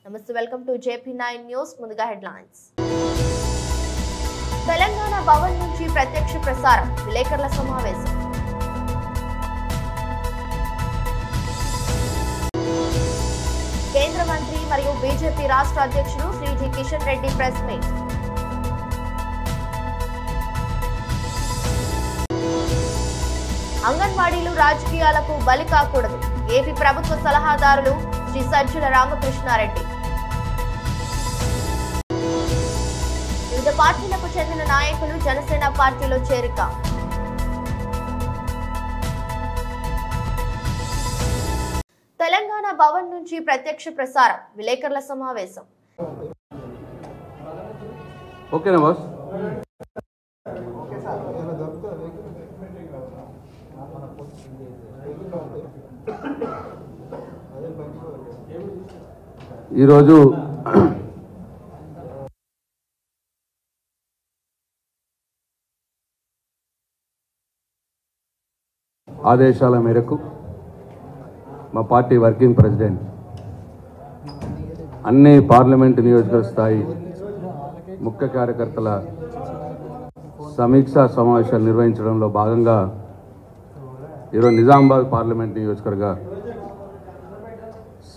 నమస్తే, welcome to JP9 news. ముందుగా headlines. Telangana Bhavan నుంచి ప్రత్యక్ష ప్రసారం, విలేకరుల సమావేశం. కేంద్ర మంత్రి మరియు బీజేపీ రాష్ట్ర అధ్యక్షుడు Shri G Kishan Reddy press meet. అంగన్వాడీలు రాజకీయాలకు బలి కాకూడదు, ఏపీ ప్రభుత్వ సలహాదారులు శ్రీ సజ్జల రామకృష్ణారెడ్డి. వివిధ పార్టీలకు చెందిన నాయకులు జనసేన పార్టీలో చేరిక. తెలంగాణ భవన్ నుంచి ప్రత్యక్ష ప్రసారం, విలేకరుల సమావేశం. ఓకేనా బాస్? ఈరోజు ఆదేశాల మేరకు మా పార్టీ వర్కింగ్ ప్రెసిడెంట్ అన్ని పార్లమెంటు నియోజకవర్గ స్థాయి ముఖ్య కార్యకర్తల సమీక్షా సమావేశాలు నిర్వహించడంలో భాగంగా ఈరోజు నిజామాబాద్ పార్లమెంట్ నియోజకవర్గ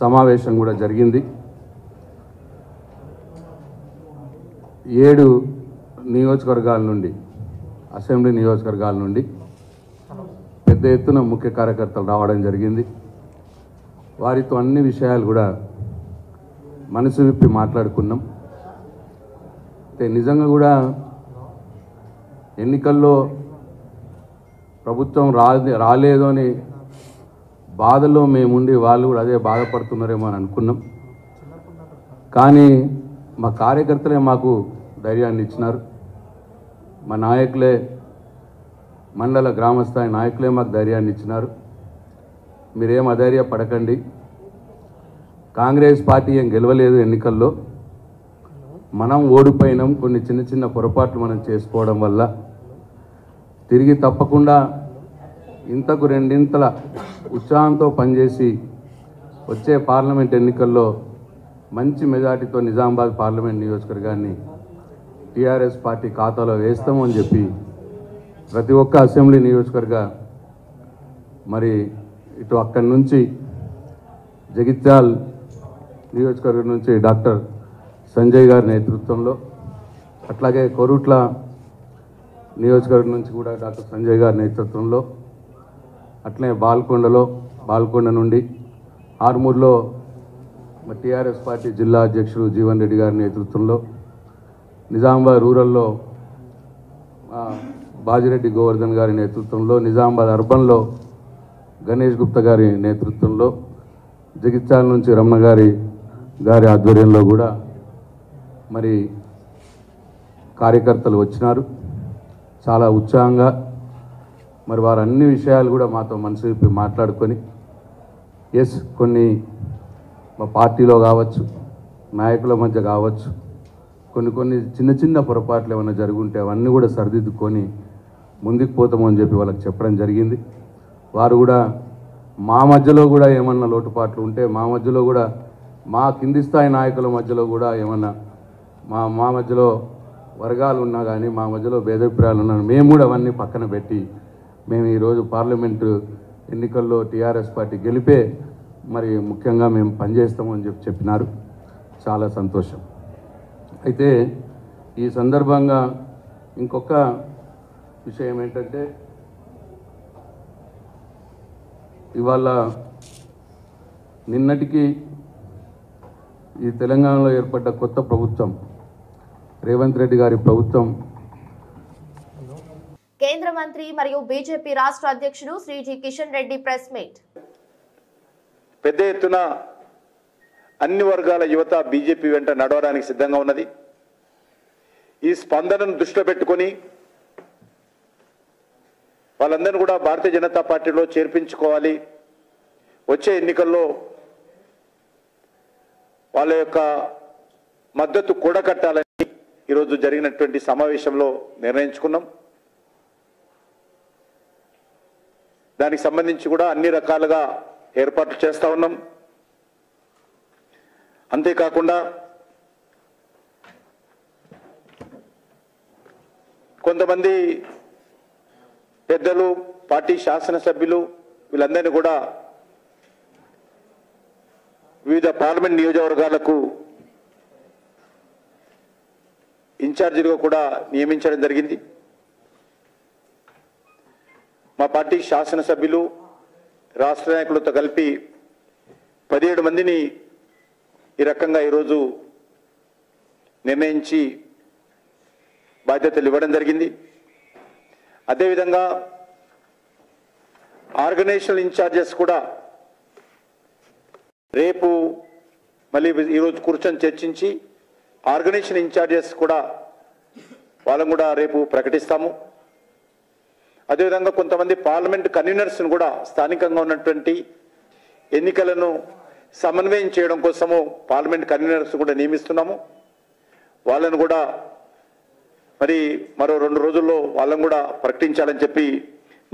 సమావేశం కూడా జరిగింది. 7 నియోజకవర్గాల నుండి, అసెంబ్లీ నియోజకవర్గాల నుండి పెద్ద ఎత్తున ముఖ్య కార్యకర్తలు రావడం జరిగింది. వారితో అన్ని విషయాలు కూడా మనసు విప్పి మాట్లాడుకున్నాం. నిజంగా కూడా ఎన్నికల్లో ప్రభుత్వం రాలేదు అని బాధలో మేముండి వాళ్ళు కూడా అదే బాధపడుతున్నారేమో అని అనుకున్నాం. కానీ మా కార్యకర్తలే మాకు ధైర్యాన్ని ఇచ్చినారు. మా నాయకులే, మండల గ్రామస్థాయి నాయకులే మాకు ధైర్యాన్ని ఇచ్చినారు. మీరేం అధైర్య పడకండి, కాంగ్రెస్ పార్టీ ఏం గెలవలేదు ఎన్నికల్లో, మనం ఓడిపోయినాం, కొన్ని చిన్న చిన్న పొరపాట్లు మనం చేసుకోవడం వల్ల తిరిగి తప్పకుండా ఇంతకు 2 ఇంతల ఉత్సాహంతో పనిచేసి వచ్చే పార్లమెంట్ ఎన్నికల్లో మంచి మెజార్టీతో నిజామాబాద్ పార్లమెంట్ నియోజకవర్గాన్ని టీఆర్ఎస్ పార్టీ ఖాతాలో వేస్తామని చెప్పి ప్రతి ఒక్క అసెంబ్లీ నియోజకవర్గ మరి ఇటు అక్కడి నుంచి జగిత్యాల్ నియోజకవర్గం నుంచి డాక్టర్ సంజయ్ గారి నేతృత్వంలో, అట్లాగే కొరుట్ల నియోజకవర్గం నుంచి కూడా డాక్టర్ సంజయ్ గారి నేతృత్వంలో, అట్లనే బాల్కొండ నుండి ఆర్మూర్లో టీఆర్ఎస్ పార్టీ జిల్లా అధ్యక్షుడు జీవన్ రెడ్డి గారి నేతృత్వంలో, నిజామాబాద్ రూరల్లో బాజిరెడ్డి గోవర్ధన్ గారి నేతృత్వంలో, నిజామాబాద్ అర్బన్లో గణేష్ గుప్తా గారి నేతృత్వంలో, జగిత్యాల నుంచి రమణ గారి ఆధ్వర్యంలో కూడా మరి కార్యకర్తలు వచ్చినారు. చాలా ఉత్సాహంగా మరి వారు అన్ని విషయాలు కూడా మాతో మనసు విప్పి మాట్లాడుకొని, కొన్ని మా పార్టీలో కావచ్చు, నాయకుల మధ్య కావచ్చు, కొన్ని చిన్న చిన్న పొరపాట్లు ఏమైనా జరుగుంటే అవన్నీ కూడా సరిదిద్దుకొని ముందుకు పోతామని చెప్పి వాళ్ళకి చెప్పడం జరిగింది. వారు కూడా మా మధ్యలో కూడా ఏమన్నా లోటుపాట్లు ఉంటే, మా మధ్యలో కూడా మా కింది స్థాయి నాయకుల మధ్యలో కూడా ఏమన్నా మా మధ్యలో వర్గాలు ఉన్నా కానీ, మా మధ్యలో భేదాభిప్రాయాలు ఉన్నా, మేము కూడా అవన్నీ పక్కన పెట్టి మేము ఈరోజు పార్లమెంటు ఎన్నికల్లో టీఆర్ఎస్ పార్టీ గెలిపే మరి ముఖ్యంగా మేము పనిచేస్తామని చెప్పినారు. చాలా సంతోషం. అయితే ఈ సందర్భంగా ఇంకొక విషయం ఏంటంటే, ఇవాళ నిన్నటికి ఈ తెలంగాణలో ఏర్పడ్డ కొత్త ప్రభుత్వం, రేవంత్ రెడ్డి గారి ప్రభుత్వం, కేంద్ర మంత్రి మరియు బీజేపీ రాష్ట్ర అధ్యక్షుడు Shri G Kishan Reddy press meet. పెద్ద ఎత్తున అన్ని వర్గాల యువత బీజేపీ వెంట నడవడానికి సిద్ధంగా ఉన్నది. ఈ స్పందనను దృష్టిలో పెట్టుకొని వాళ్ళందరినీ కూడా భారతీయ జనతా పార్టీలో చేర్పించుకోవాలి, వచ్చే ఎన్నికల్లో వాళ్ళ యొక్క మద్దతు కూడగట్టాలని ఈరోజు జరిగినటువంటి సమావేశంలో నిర్ణయించుకున్నాం. దానికి సంబంధించి కూడా అన్ని రకాలుగా ఏర్పాట్లు చేస్తూ ఉన్నాం. అంతేకాకుండా కొంతమంది పెద్దలు, పార్టీ శాసనసభ్యులు వీళ్ళందరినీ కూడా వివిధ పార్లమెంట్ నియోజకవర్గాలకు ఇన్ఛార్జీలుగా కూడా నియమించడం జరిగింది. మా పార్టీ శాసనసభ్యులు, రాష్ట్ర నాయకులతో కలిపి 17 మందిని ఈ రకంగా ఈరోజు నిర్ణయించి బాధ్యతలు ఇవ్వడం జరిగింది. అదేవిధంగా ఆర్గనైజేషనల్ ఇన్ఛార్జెస్ కూడా రేపు మళ్ళీ ఈరోజు కూర్చొని చర్చించి ఆర్గనైజేషన్ ఇన్ఛార్జెస్ కూడా వాళ్ళని కూడా రేపు ప్రకటిస్తాము. అదేవిధంగా కొంతమంది పార్లమెంట్ కన్వీనర్స్ను కూడా స్థానికంగా ఉన్నటువంటి ఎన్నికలను సమన్వయం చేయడం కోసము పార్లమెంట్ కన్వీనర్స్ కూడా నియమిస్తున్నాము. వాళ్ళను కూడా మరి మరో 2 రోజుల్లో వాళ్ళని కూడా ప్రకటించాలని చెప్పి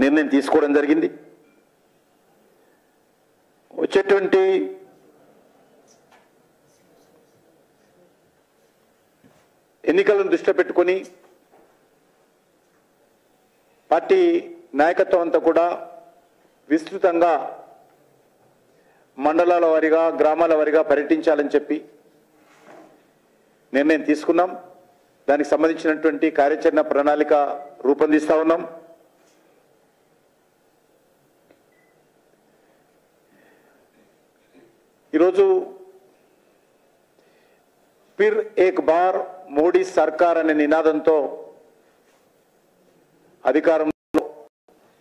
నిర్ణయం తీసుకోవడం జరిగింది. వచ్చేటువంటి ఎన్నికలను దృష్టిలో పెట్టుకొని పార్టీ నాయకత్వం అంతా కూడా విస్తృతంగా మండలాల వారీగా, గ్రామాల వారీగా పర్యటించాలని చెప్పి నిర్ణయం తీసుకున్నాం. దానికి సంబంధించినటువంటి కార్యాచరణ ప్రణాళిక రూపొందిస్తా ఉన్నాం. ఈరోజు ఫిర్ ఏక్ బార్ మోడీ సర్కార్ అనే నినాదంతో అధికారంలో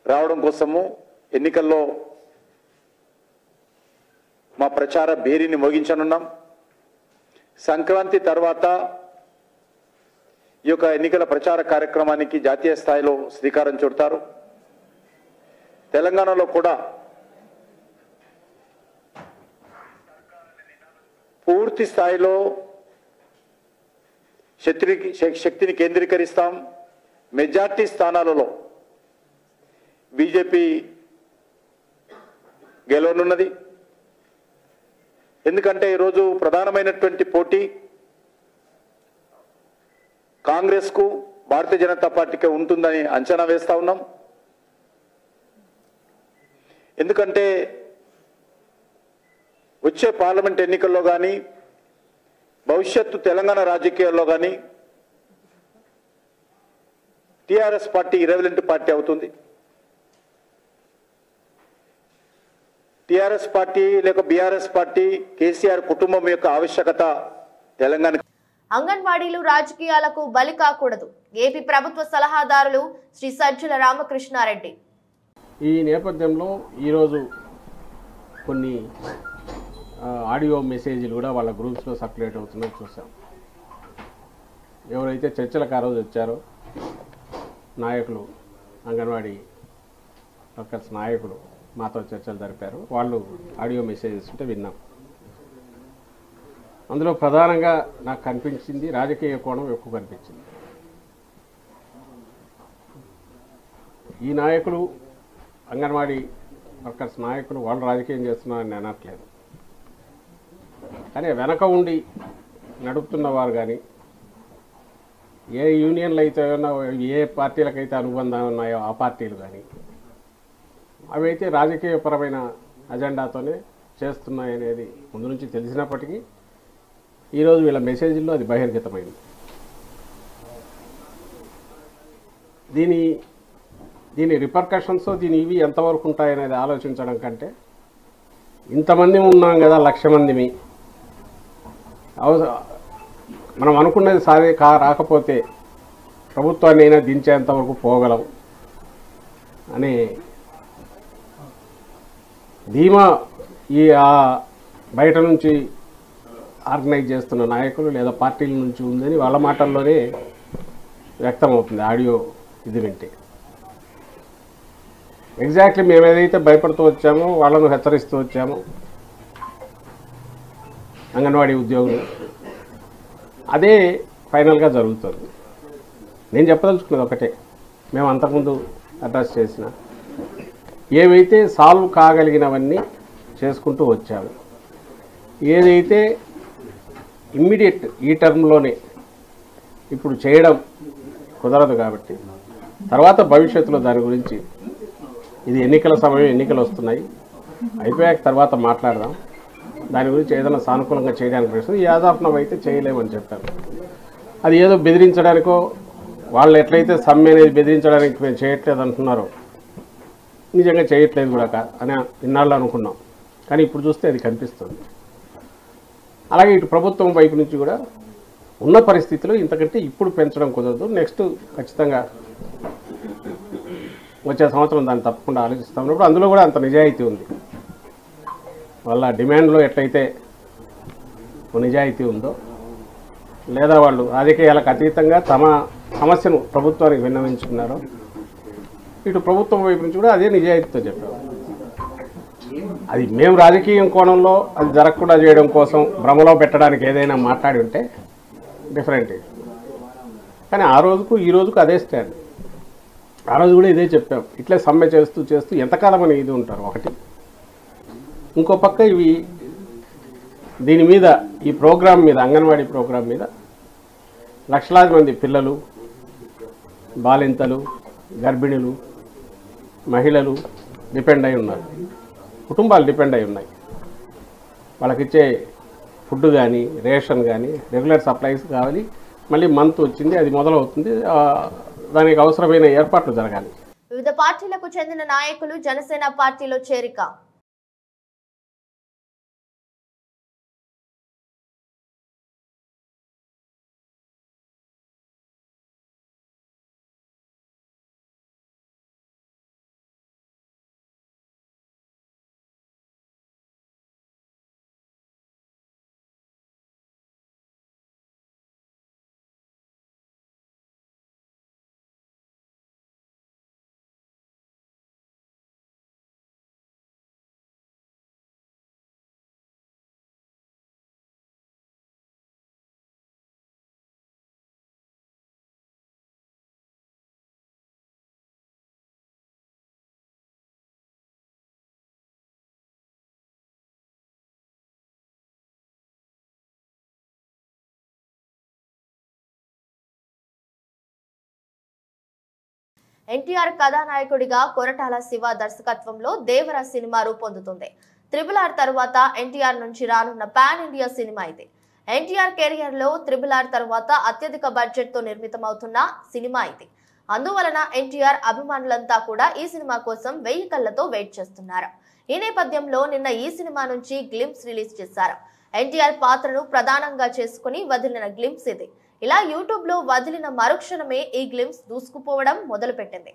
రావడం కోసము ఎన్నికల్లో మా ప్రచార భేరీని మోగించనున్నాం. సంక్రాంతి తర్వాత ఈ యొక్క ఎన్నికల ప్రచార కార్యక్రమానికి జాతీయ స్థాయిలో శ్రీకారం చుడతారు. తెలంగాణలో కూడా పూర్తి స్థాయిలో శక్తిని కేంద్రీకరిస్తాం. మెజార్టీ స్థానాలలో బీజేపీ గెలవనున్నది. ఎందుకంటే ఈరోజు ప్రధానమైనటువంటి పోటీ కాంగ్రెస్కు, భారతీయ జనతా పార్టీకి ఉంటుందని అంచనా వేస్తా ఉన్నాం. ఎందుకంటే వచ్చే పార్లమెంట్ ఎన్నికల్లో కానీ, భవిష్యత్తు తెలంగాణ రాజకీయాల్లో కానీ టీఆర్ఎస్ పార్టీ ఇర్రెలెవెంట్ పార్టీ అవుతుంది. టీఆర్ఎస్ పార్టీ లేక బీఆర్ఎస్ పార్టీ, కేసీఆర్ కుటుంబం యొక్క ఆవశ్యకత తెలంగాణ. అంగన్వాడీలు రాజకీయాలకు బలి కాకూడదు. ఏపీ ప్రభుత్వ సలహాదారులు శ్రీ సజ్జల రామకృష్ణారెడ్డి. ఈ నేపథ్యంలో ఈరోజు కొన్ని ఆడియో మెసేజ్లు కూడా వాళ్ళ గ్రూప్స్లో సర్క్యులేట్ అవుతున్నాయి చూసాం. ఎవరైతే చర్చలకు ఆ రోజు వచ్చారో నాయకులు, అంగన్వాడీ వర్కర్స్ నాయకులు మాతో చర్చలు జరిపారు. వాళ్ళు ఆడియో మెసేజెస్ ఉంటే విన్నాం. అందులో ప్రధానంగా నాకు కనిపించింది రాజకీయ కోణం ఎక్కువ కనిపించింది. ఈ నాయకులు, అంగన్వాడీ వర్కర్స్ నాయకులు వాళ్ళు రాజకీయం చేస్తున్నారని నేను అనట్లేదు. కానీ వెనక ఉండి నడుపుతున్న వారు కానీ, ఏ యూనియన్లు అయితే ఉన్నాయో, ఏ పార్టీలకైతే అనుబంధం ఉన్నాయో ఆ పార్టీలు కానీ, అవైతే రాజకీయపరమైన అజెండాతోనే చేస్తున్నాయనేది ముందు నుంచి తెలిసినప్పటికీ ఈరోజు వీళ్ళ మెసేజ్లో అది బహిర్గతమైంది. దీని రిపర్కషన్స్, ఇవి ఎంతవరకు ఉంటాయనేది ఆలోచించడం కంటే, ఇంతమంది ఉన్నాం కదా, 1,00,000 మందిమి, మనం అనుకున్నది రాకపోతే ప్రభుత్వాన్ని అయినా దించేంతవరకు పోగలం అనే ధీమా బయట నుంచి ఆర్గనైజ్ చేస్తున్న నాయకులు లేదా పార్టీల నుంచి ఉందని వాళ్ళ మాటల్లోనే వ్యక్తమవుతుంది ఆడియో ఇది వింటే. ఎగ్జాక్ట్లీ మేము ఏదైతే భయపడుతూ వచ్చామో, వాళ్ళను హెచ్చరిస్తూ వచ్చామో అంగన్వాడీ ఉద్యోగులు, అదే ఫైనల్గా జరుగుతుంది. నేను చెప్పదలుచుకున్నది ఒకటే, మేము అంతకుముందు అడ్రస్ చేసిన ఏవైతే సాల్వ్ కాగలిగినవన్నీ చేసుకుంటూ వచ్చాము. ఏదైతే ఇమ్మీడియట్ ఈ టర్మ్లోనే ఇప్పుడు చేయడం కుదరదు కాబట్టి తర్వాత భవిష్యత్తులో దాని గురించి ఇది ఎన్నికల సమయం, ఎన్నికలు వస్తున్నాయి, అయిపోయాక తర్వాత మాట్లాడదాం, దాని గురించి ఏదైనా సానుకూలంగా చేయడానికి ప్రయత్నం యాదాపనం అయితే చేయలేమని చెప్పారు. అది ఏదో బెదిరించడానికో వాళ్ళు ఎట్లయితే సమ్మె అనేది బెదిరించడానికి మేము చేయట్లేదు అంటున్నారో నిజంగా చేయట్లేదు కూడా అని ఇన్నాళ్ళు అనుకున్నాం. కానీ ఇప్పుడు చూస్తే అది కనిపిస్తుంది. అలాగే ఇటు ప్రభుత్వం వైపు నుంచి కూడా ఉన్న పరిస్థితిలో ఇంతకంటే ఇప్పుడు పెంచడం కుదరదు. నెక్స్ట్ ఖచ్చితంగా వచ్చే సంవత్సరం దాన్ని తప్పకుండా ఆలోచిస్తాం. అందులో కూడా అంత నిజాయితీ ఉంది. వాళ్ళ డిమాండ్లో ఎట్లయితే నిజాయితీ ఉందో, లేదా వాళ్ళు రాజకీయాలకు అతీతంగా తమ సమస్యను ప్రభుత్వానికి విన్నవించుకున్నారో, ఇటు ప్రభుత్వం వైపు నుంచి కూడా అదే నిజాయితీతో చెప్పారు. అది మేము రాజకీయం కోణంలో అది జరగకుండా చేయడం కోసం భ్రమలో పెట్టడానికి ఏదైనా మాట్లాడి ఉంటే డిఫరెంట్. కానీ ఆ రోజుకు ఈ రోజుకు అదే స్టాండ్. ఆ రోజు కూడా ఇదే చెప్పాం. ఇట్లే సమ్మె చేస్తూ చేస్తూ ఎంతకాలం అని ఇది ఉంటారు ఒకటి. ఇంకో పక్క ఇవి దీని మీద ఈ ప్రోగ్రాం మీద, అంగన్వాడీ ప్రోగ్రాం మీద లక్షలాది మంది పిల్లలు, బాలింతలు, గర్భిణులు, మహిళలు డిపెండ్ అయి ఉన్నారు. కుటుంబాలు డిపెండ్ అయి ఉన్నాయి. వాళ్ళకిచ్చే ఫుడ్ కానీ, రేషన్ కానీ, రెగ్యులర్ సప్లైస్ కావాలి. మళ్ళీ మంత్ వచ్చింది, అది మొదలవుతుంది. దానికి అవసరమైన ఏర్పాట్లు జరగాలి. వివిధ పార్టీలకు చెందిన నాయకులు జనసేన పార్టీలో చేరిక. ఎన్టీఆర్ కథానాయకుడిగా కొరటాల శివ దర్శకత్వంలో దేవర సినిమా రూపొందుతుంది. RRR తర్వాత ఎన్టీఆర్ నుంచి రానున్న పాన్ ఇండియా సినిమా ఇది. ఎన్టీఆర్ కెరియర్ లో RRR తర్వాత అత్యధిక బడ్జెట్ తో నిర్మితమవుతున్న సినిమా ఇది. అందువలన ఎన్టీఆర్ అభిమానులంతా కూడా ఈ సినిమా కోసం 1000 కళ్ళతో వెయిట్ చేస్తున్నారు. ఈ నేపథ్యంలో నిన్న ఈ సినిమా నుంచి గ్లింప్స్ రిలీజ్ చేశారు. ఎన్టీఆర్ పాత్రను ప్రధానంగా చేసుకుని వదిలిన గ్లింప్స్ ఇది. ఇలా యూట్యూబ్ లో వదిలిన మరుక్షణమే ఈ గ్లింప్స్ దూసుకుపోవడం మొదలుపెట్టింది.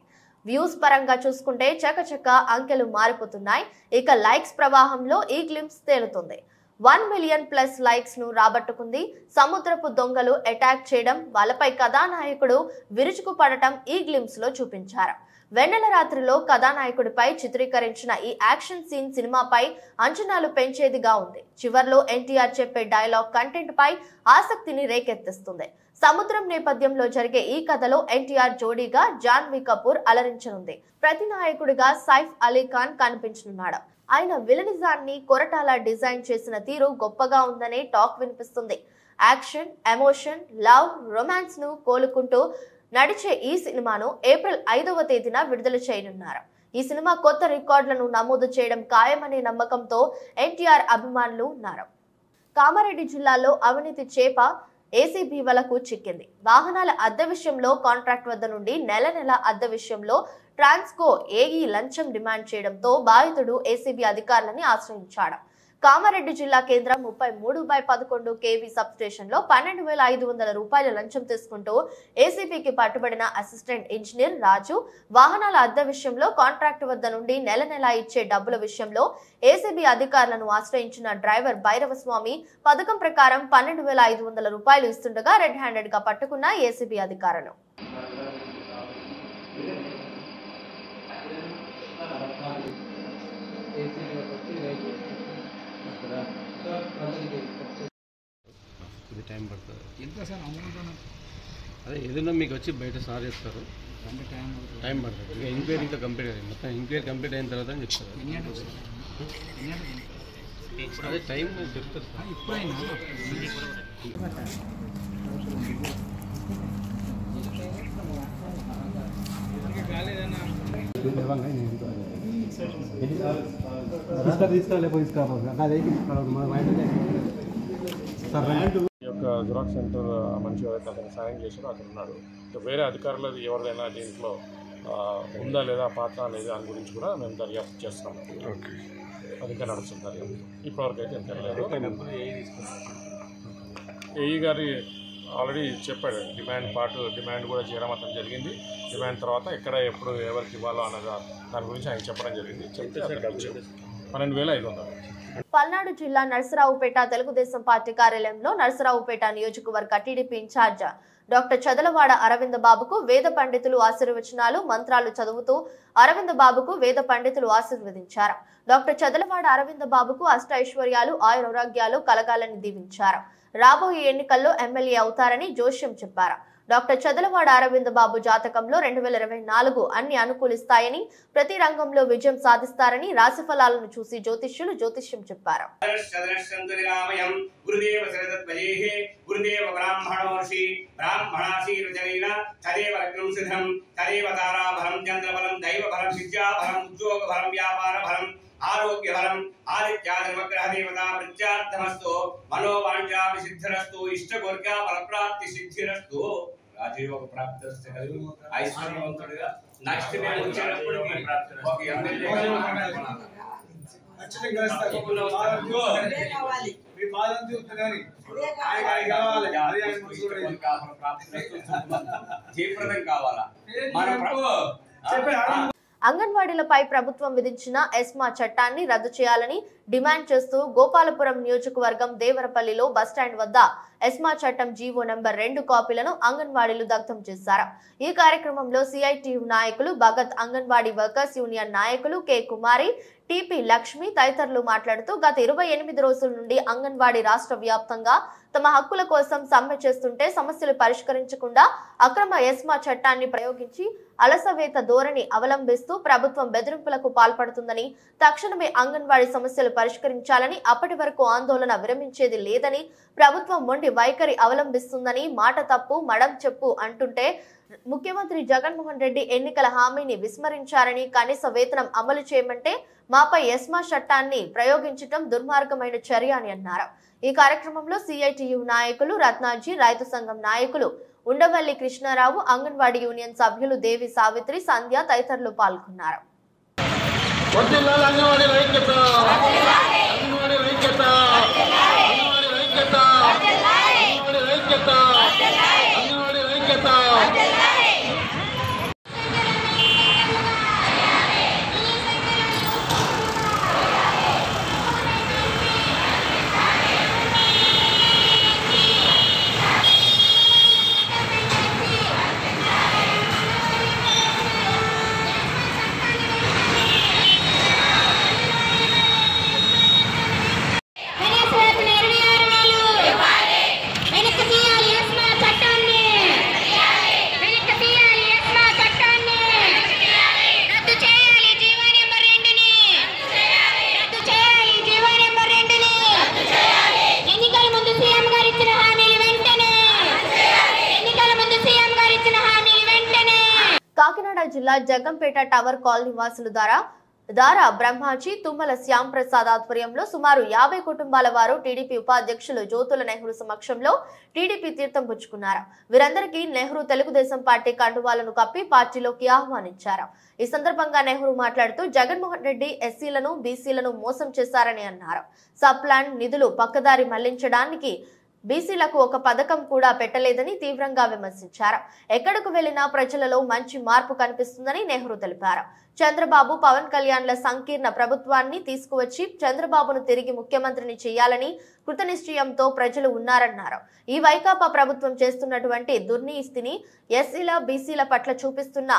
వ్యూస్ పరంగా చూసుకుంటే చకచక అంకెలు మారిపోతున్నాయి. ఇక లైక్స్ ప్రవాహంలో ఈ గ్లింప్స్ తేలుతుంది. 1 మిలియన్ ప్లస్ లైక్స్ ను రాబట్టుకుంది. సముద్రపు దొంగలు అటాక్ చేయడం, వాళ్ళపై కథానాయకుడు విరుచుకు పడటం ఈ గ్లింప్స్ లో చూపించారు. వెన్నెల రాత్రిలో కథానాయకుడిపై చిత్రీకరించిన ఈ యాక్షన్ సీన్ సినిమాపై అంచనాలు పెంచేదిగా ఉంది. చివర్లో ఎన్టీఆర్ చెప్పే డైలాగ్ కంటెంట్ పై ఆసక్తిని రేకెత్తిస్తుంది. సముద్రం నేపథ్యంలో జరిగే ఈ కథలో ఎన్టీఆర్ జోడీగా జాన్వీ కపూర్ అలరించనుంది. ప్రతినాయకుడిగా సైఫ్ అలీ ఖాన్ కనిపించనున్నాడు. ఆయన విలనిజాన్ని కొరటాల డిజైన్ చేసిన తీరు గొప్పగా ఉందనే టాక్ వినిపిస్తుంది. యాక్షన్, ఎమోషన్, లవ్, రొమాన్స్ ను కోలుకుంటూ నడిచే ఈ సినిమాను ఏప్రిల్ 5వ తేదీన విడుదల చేయనున్నారు. ఈ సినిమా కొత్త రికార్డులను నమోదు చేయడం ఖాయమనే నమ్మకంతో ఎన్టీఆర్ అభిమానులు ఉన్నారు. కామారెడ్డి జిల్లాలో అవినీతి చేప ఏసీబీ వలకు చిక్కింది. వాహనాల అద్దె విషయంలో కాంట్రాక్ట్ వద్ద నుండి నెల అద్దె విషయంలో ట్రాన్స్కో ఏఈ లంచం డిమాండ్ చేయడంతో బాధితుడు ఏసీబీ అధికారులని ఆశ్రయించాడు. కామారెడ్డి జిల్లా కేంద్రం 33/11 kV సబ్ స్టేషన్ లో 12,500 రూపాయల లంచం తీసుకుంటూ ఏసీబీకి పట్టుబడిన అసిస్టెంట్ ఇంజనీర్ రాజు, వాహనాల అద్దె విషయంలో కాంట్రాక్ట్ వద్ద నుండి నెల ఇచ్చే డబ్బుల విషయంలో ఏసీబీ అధికారులను ఆశ్రయించిన డ్రైవర్ భైరవస్వామి పథకం ప్రకారం 12,500 రూపాయలు ఇస్తుండగా రెడ్ హ్యాండెడ్ గా పట్టుకున్న ఏసీబీ అధికారులు. ఇది టైం పడుతుంది. ఎంత సార్ అమౌంట్? అదే ఏదైనా మీకు వచ్చి బయట సార్ చెప్తారు, టైం పడుతుంది. ఇంకా ఎంక్వైరీ ఇంకా కంప్లీట్ అయ్యింది. మొత్తం ఎంక్వైరీ కంప్లీట్ అయిన తర్వాత చెప్తారు. అదే టైం చెప్తారు సార్ ఇప్పుడైనా జిరాక్స్ సెంటర్ మంచి ఎవరైతే అతను సాయం చేశారో అతను ఉన్నాడు. వేరే అధికారులు ఎవరిదైనా దీంట్లో ఉందా లేదా పాత్ర లేదా దాని గురించి కూడా మేము దర్యాప్తు చేస్తాం. అది ఇంకా నడుస్తుంది దర్యాప్తు. ఇప్పటివరకు అయితే ఎంత లేదు. ఏఈ గారి ఆల్రెడీ చెప్పాడు డిమాండ్ కూడా చేయడం అతను జరిగింది. డిమాండ్ తర్వాత ఎక్కడ ఎప్పుడు ఎవరికి ఇవ్వాలో అన్నదా దాని గురించి ఆయన చెప్పడం జరిగింది. చెప్తే 12,500. పల్నాడు జిల్లా నర్సరావుపేట తెలుగుదేశం పార్టీ కార్యాలయంలో నర్సరావుపేట నియోజకవర్గ TDP in charge doctor Chadalavada Aravinda బాబుకు వేద పండితులు ఆశీర్వచనాలు మంత్రాలు చదువుతూ అరవింద బాబుకు వేద పండితులు ఆశీర్వదించారు. డాక్టర్ చదలవాడ అరవింద బాబుకు అష్ట ఐశ్వర్యాలు ఆయురారోగ్యాలు కలగాలని దీవించారు. రాబోయే ఎన్నికల్లో ఎమ్మెల్యే అవుతారని జోష్యం చెప్పారు. డాక్టర్ చదలవాడ అరవింద బాబు జాతకంలో 2024 అన్ని అనుకూలిస్తాయని, ప్రతి రంగంలో విజయం సాధిస్తారని రాశి ఫలాలను చూసి జ్యోతిష్యులు జ్యోతిష్యం చెప్పారు. ఆరోగ్య బలం ఆదిత్యాగ్రహ దేవతా ప్రత్యార్థమస్తు మనోవాంఛా విసిద్ధిరస్తు ఇష్టకోరిక ఫలప్రాప్తి సిద్ధిరస్తు రాజయోగ ప్రాప్తిరస్తు ఐశ్వర్యవంతుడిగా నెక్స్ట్ మేము వచ్చేటప్పుడు ఒక ఎమ్మెల్యే జయప్రదం కావాలా మన అంగన్వాడీలపై ప్రభుత్వం విధించిన ఎస్మా చట్టాన్ని రద్దు చేయాలని డిమాండ్ చేస్తూ గోపాలపురం నియోజకవర్గం దేవరపల్లిలో బస్టాండ్ వద్ద ఎస్మా చట్టం జీవో నంబర్ 2 కాపీలను అంగన్వాడీలు దగ్ధం చేశారు. ఈ కార్యక్రమంలో సిఐటియు నాయకులు భగత్, అంగన్వాడీ వర్కర్స్ యూనియన్ నాయకులు కె కుమారి, టిపి లక్ష్మి తదితరులు మాట్లాడుతూ గత 28 రోజుల నుండి అంగన్వాడీ రాష్ట్ర వ్యాప్తంగా తమ హక్కుల కోసం సమ్మె చేస్తుంటే సమస్యలు పరిష్కరించకుండా అక్రమ ఎస్మా చట్టాన్ని ప్రయోగించి అలసవేత ధోరణి అవలంబిస్తూ ప్రభుత్వం బెదిరింపులకు పాల్పడుతుందని, తక్షణమే అంగన్వాడీ సమస్యలు పరిష్కరించాలని, అప్పటి వరకు ఆందోళన విరమించేది లేదని, ప్రభుత్వం మొండి వైఖరి అవలంబిస్తుందని, మాట తప్పు మడం చెప్పు అంటుంటే ముఖ్యమంత్రి జగన్మోహన్ రెడ్డి ఎన్నికల హామీని విస్మరించారని, కనీస వేతనం అమలు చేయమంటే మాపై ఎస్మా చట్టాన్ని ప్రయోగించడం దుర్మార్గమైన చర్య అని అన్నారు. ఈ కార్యక్రమంలో సిఐటియు నాయకులు రత్నాజీ, రైతు సంఘం నాయకులు ఉండవల్లి కృష్ణారావు, అంగన్వాడీ యూనియన్ సభ్యులు దేవి సావిత్రి, సంధ్య తదితరులు పాల్గొన్నారు. కాకినాడ జిల్లా జగంపేట టవర్ కాలనీ వాసుల దారా బ్రహ్మాజీ, తుమ్మల శ్యామ్ ప్రసాద్ ఆధ్వర్యంలో సుమారు 50 కుటుంబాల వారు టీడీపీ ఉపాధ్యక్షులు జ్యోతుల నెహ్రూ సమక్షంలో టీడీపీ తీర్థం పుచ్చుకున్నారు. వీరందరికీ నెహ్రూ తెలుగుదేశం పార్టీ కండువాలను కప్పి పార్టీలోకి ఆహ్వానించారు. ఈ సందర్భంగా నెహ్రూ మాట్లాడుతూ జగన్మోహన్ రెడ్డి ఎస్సీలను, బీసీలను మోసం చేశారని అన్నారు. సబ్ ప్లాన్ నిధులు పక్కదారి మళ్లించడానికి బీసీలకు ఒక పథకం కూడా పెట్టలేదని తీవ్రంగా విమర్శించారు. ఎక్కడకు వెళ్లినా ప్రజలలో మంచి మార్పు కనిపిస్తుందని నెహ్రూ తెలిపారు. చంద్రబాబు, పవన్ కళ్యాణ్ల సంకీర్ణ ప్రభుత్వాన్ని తీసుకువచ్చి చంద్రబాబును తిరిగి ముఖ్యమంత్రిని చేయాలని కృతనిశ్చయంతో ప్రజలు ఉన్నారన్నారు. ఈ వైకాపా ప్రభుత్వం చేస్తున్నటువంటి దుర్నీతిని ఎస్సీల, బీసీల పట్ల చూపిస్తున్న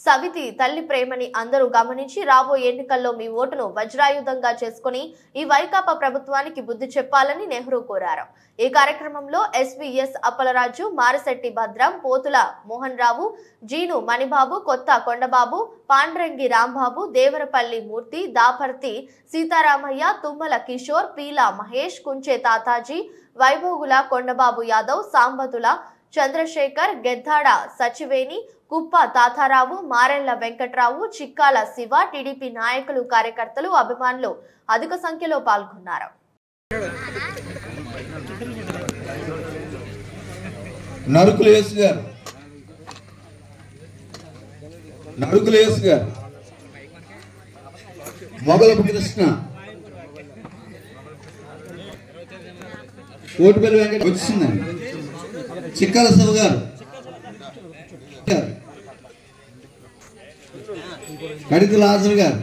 సవితి తల్లి ప్రేమని అందరూ గమనించి రాబోయే ఎన్నికల్లో మీ ఓటును వజ్రాయుధంగా చేసుకుని ఈ వైకాపా ప్రభుత్వానికి బుద్ధి చెప్పాలని నెహ్రూ కోరారు. ఈ కార్యక్రమంలో ఎస్వీఎస్ అప్పలరాజు, మారిశెట్టి భద్రం, పోతుల మోహన్ రావు, జీను మణిబాబు, కొత్త కొండబాబు, పాండ్రంగి రాంబాబు, దేవరపల్లి మూర్తి, దాపర్తి సీతారామయ్య, తుమ్మల కిషోర్, పీలా మహేష్, కుంచే తాతాజీ, వైభోగుల కొండబాబు యాదవ్, సాంబతుల చంద్రశేఖర్, గెద్దాడ సచివేని, కుప్ప తాతారావు, మారెళ్ల వెంకట్రావు, చిక్కాల శివ, టీడీపీ నాయకులు, కార్యకర్తలు, అభిమానులు అధిక సంఖ్యలో పాల్గొన్నారు. నరుకులేసు గారు, మొగలపు కృష్ణ, ఓటుపల్లి వెంకట వచ్చిందండి, చిక్కాల శివ గారు, కడితి లాజర్ గారు,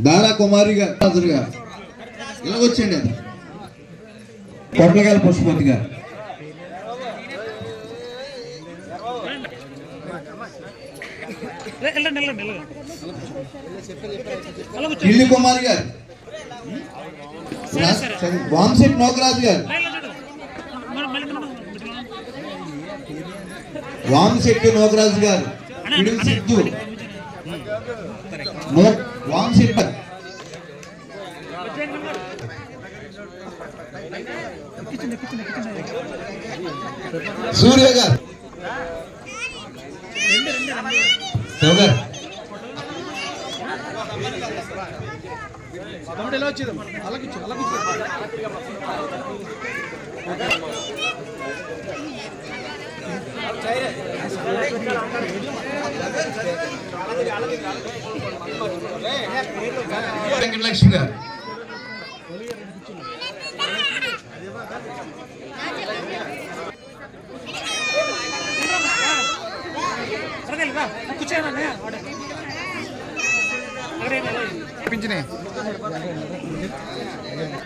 దారా కుమారి గారు, లాజర్ గారు, ఇలా వచ్చేయండి. అది కొట్లగాల పుష్పతి గారు, ఢిల్లీ కుమారి గారు, వామశెట్టి నోకరాజు గారు, వామశెట్టి నోకరాజు గారు, సిద్ధు వామశెట్టి, సూర్య గారు, శివ గారు, వెంకటలక్ష్మి గారు,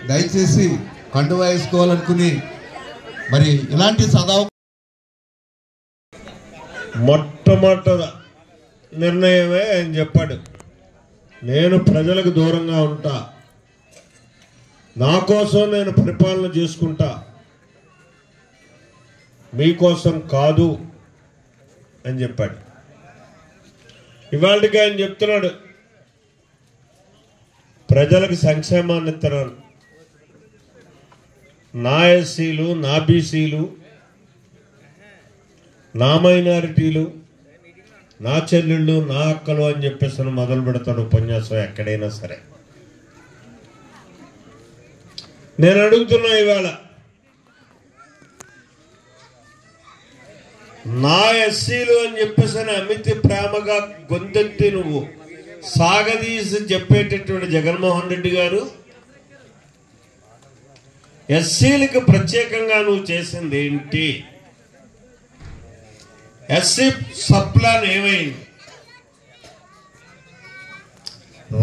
దయచేసి కండువా వేసుకోవాలనుకుని మరి ఇలాంటి మొట్టమొదటి నిర్ణయమే ఆయన చెప్పాడు, నేను ప్రజలకు దూరంగా ఉంటా, నా కోసం నేను పరిపాలన చేసుకుంటా, మీకోసం కాదు అని చెప్పాడు. ఇవాళకి ఆయన చెప్తున్నాడు, ప్రజలకు సంక్షేమాన్ని ఇస్తున్నాను, నా ఎస్సీలు, నా బీసీలు, నా మైనారిటీలు, నా చెల్లెళ్ళు, నా అక్కలు అని చెప్పేసి మొదలు పెడతాడు ఉపన్యాసం ఎక్కడైనా సరే. నేను అడుగుతున్నా ఇవాళ, నా ఎస్సీలు అని చెప్పేసి అమితి ప్రేమగా గొంతెత్తి నువ్వు సాగదీసి చెప్పేటటువంటి జగన్మోహన్ రెడ్డి గారు, ఎస్సీలకు ప్రత్యేకంగా నువ్వు చేసింది ఏంటి? ఎస్సీ సప్లాన్ ఏమైంది?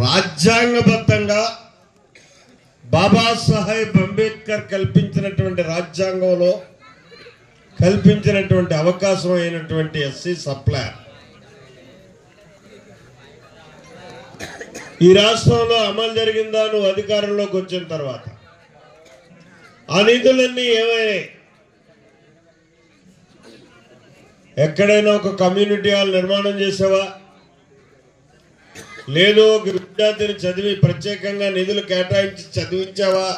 రాజ్యాంగబద్ధంగా బాబాసాహెబ్ అంబేద్కర్ కల్పించినటువంటి రాజ్యాంగంలో కల్పించినటువంటి అవకాశం అయినటువంటి ఎస్సీ సప్లాన్ ఈ రాష్ట్రంలో అమలు జరిగిందా? నువ్వు అధికారంలోకి వచ్చిన తర్వాత ఆ నిధులన్నీ ఏమైనాయి? ఎక్కడైనా ఒక కమ్యూనిటీ హాల్ నిర్మాణం చేసావా? లేదు ఒక విద్యార్థిని చదివి ప్రత్యేకంగా నిధులు కేటాయించి చదివించావా?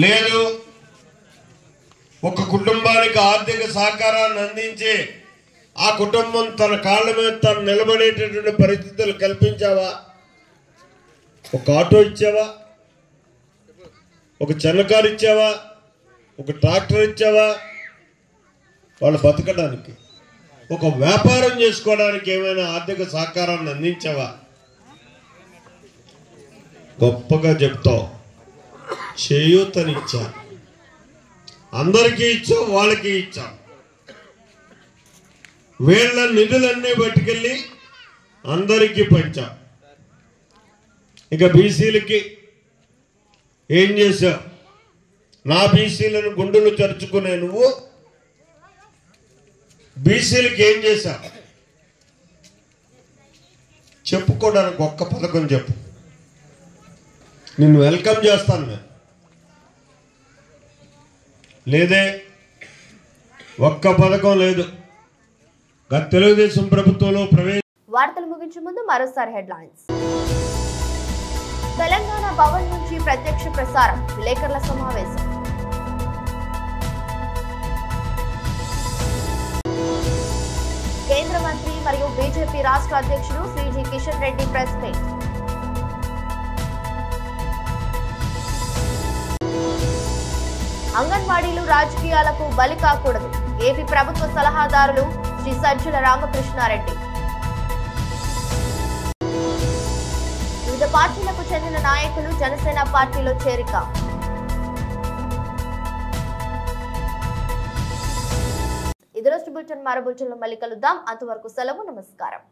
లేదు ఒక కుటుంబానికి ఆర్థిక సహకారాన్ని అందించి ఆ కుటుంబం తన కాళ్ళ మీద తను నిలబడేటటువంటి పరిస్థితులు కల్పించావా? ఒక ఆటో ఇచ్చావా? ఒక చిన్నకారు ఇచ్చావా? ఒక ట్రాక్టర్ ఇచ్చావా? వాళ్ళు బతకడానికి, ఒక వ్యాపారం చేసుకోవడానికి ఏమైనా ఆర్థిక సహకారాన్ని అందించావా? గొప్పగా చెప్తావు, చేయూతనిచ్చా, అందరికీ ఇచ్చావు, వాళ్ళకి ఇచ్చావు. వీళ్ళ నిధులన్నీ పట్టుకెళ్ళి అందరికీ పంచాం. ఇక బీసీలకి ఏం చేశావు? నా బీసీలను గుండెలు చరుచుకునే నువ్వు బీసీలకు ఏం చేశావు? చెప్పుకోవడానికి ఒక్క పథకం చెప్పు, నిన్ను వెల్కమ్ చేస్తాను నేను. లేదే, ఒక్క పథకం లేదు. గత తెలుగుదేశం ప్రభుత్వంలో వార్తలు ముగించే ముందు మరోసారి హెడ్లైన్స్. తెలంగాణ భవన్ నుంచి ప్రత్యక్ష ప్రసారం, విలేకరుల సమావేశం. కేంద్ర మంత్రి మరియు బీజేపీ రాష్ట్ర అధ్యక్షుడు శ్రీ కిషన్ రెడ్డి ప్రెస్ మీట్. అంగన్వాడీలు రాజకీయాలకు బలి కాకూడదు, ఏపీ ప్రభుత్వ సలహాదారులు శ్రీ సజ్జల రామకృష్ణారెడ్డి. వివిధ పార్టీలకు చెందిన నాయకులు జనసేన పార్టీలో చేరిక. ఇది రోజు బులెటిన్. మరో బులెటిన్లో మళ్ళీ కలుద్దాం. అంతవరకు సెలవు, నమస్కారం.